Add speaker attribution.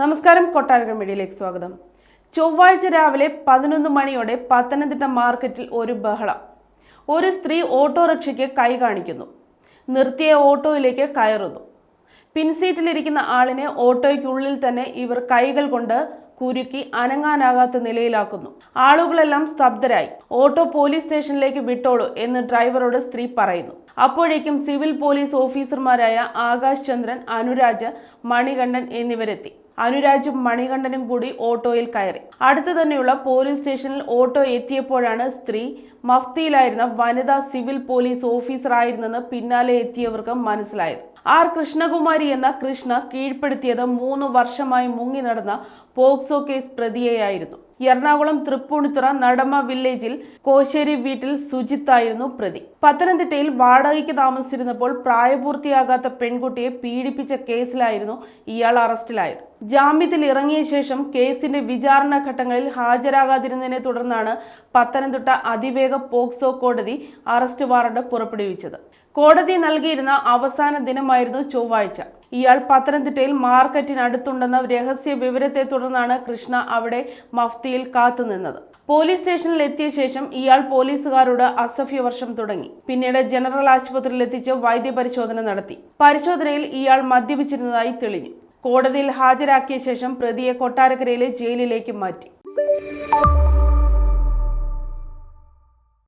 Speaker 1: നമസ്കാരം, കൊട്ടാരക്കര മീഡിയയിലേക്ക് സ്വാഗതം. ചൊവ്വാഴ്ച രാവിലെ 11 മണിയോടെ പത്തനംതിട്ട മാർക്കറ്റിൽ ഒരു ബഹളം. ഒരു സ്ത്രീ ഓട്ടോറിക്ഷയ്ക്ക് കൈ കാണിക്കുന്നു. നിർത്തിയ ഓട്ടോയിലേക്ക് കയറുന്നു. പിൻസീറ്റിലിരിക്കുന്ന ആളിനെ ഓട്ടോയ്ക്കുള്ളിൽ തന്നെ ഇവർ കൈകൾ കൊണ്ട് കുരുക്കി അനങ്ങാനാകാത്ത നിലയിലാക്കുന്നു. ആളുകളെല്ലാം സ്തബ്ധരായി. ഓട്ടോ പോലീസ് സ്റ്റേഷനിലേക്ക് വിട്ടോളൂ എന്ന് ഡ്രൈവറോട് സ്ത്രീ പറയുന്നു. അപ്പോഴേക്കും സിവിൽ പോലീസ് ഓഫീസർമാരായ ആകാശ് ചന്ദ്രൻ, അനുരാജ്, മണികണ്ഠൻ എന്നിവരെത്തി. അനുരാജും മണികണ്ഠനും കൂടി ഓട്ടോയിൽ കയറി. അടുത്തു തന്നെയുള്ള പോലീസ് സ്റ്റേഷനിൽ ഓട്ടോ എത്തിയപ്പോഴാണ് സ്ത്രീ മഫ്തിയിലായിരുന്ന വനിതാ സിവിൽ പോലീസ് ഓഫീസർ ആയിരുന്നെന്ന് പിന്നാലെ എത്തിയവർക്ക് മനസ്സിലായത്. ആർ കൃഷ്ണകുമാരി എന്ന കൃഷ്ണ കീഴ്പ്പെടുത്തിയത് 3 വർഷമായി മുങ്ങി നടന്ന പോക്സോ കേസ് പ്രതിയെയായിരുന്നു. എറണാകുളം തൃപ്പൂണിത്തുറ നടമ വില്ലേജിൽ കോശ്ശേരി വീട്ടിൽ സുജിത്തായിരുന്നു പ്രതി. പത്തനംതിട്ടയിൽ വാടകയ്ക്ക് താമസിച്ചിരുന്നപ്പോൾ പ്രായപൂർത്തിയാകാത്ത പെൺകുട്ടിയെ പീഡിപ്പിച്ച കേസിലായിരുന്നു ഇയാൾ അറസ്റ്റിലായത്. ജാമ്യത്തിൽ ഇറങ്ങിയ ശേഷം കേസിന്റെ വിചാരണ ഘട്ടങ്ങളിൽ ഹാജരാകാതിരുന്നതിനെ തുടർന്നാണ് പത്തനംതിട്ട അതിവേഗ പോക്സോ കോടതി അറസ്റ്റ് വാറണ്ട് പുറപ്പെടുവിച്ചത്. കോടതി നൽകിയിരുന്ന അവസാന ദിനമായിരുന്നു ചൊവ്വാഴ്ച. ഇയാൾ പത്തനംതിട്ടയിൽ മാർക്കറ്റിനടുത്തുണ്ടെന്ന രഹസ്യ വിവരത്തെ തുടർന്നാണ് കൃഷ്ണ അവിടെ മഫ്തിയിൽ കാത്തുനിന്നത്. പോലീസ് സ്റ്റേഷനിൽ എത്തിയ ശേഷം ഇയാൾ പോലീസുകാരോട് അസഭ്യവർഷം തുടങ്ങി. പിന്നീട് ജനറൽ ആശുപത്രിയിൽ എത്തിച്ച് വൈദ്യപരിശോധന നടത്തി. പരിശോധനയിൽ ഇയാൾ മദ്യപിച്ചിരുന്നതായി തെളിഞ്ഞു. കോടതിയിൽ ഹാജരാക്കിയ ശേഷം പ്രതിയെ കൊട്ടാരക്കരയിലെ ജയിലിലേക്ക് മാറ്റി.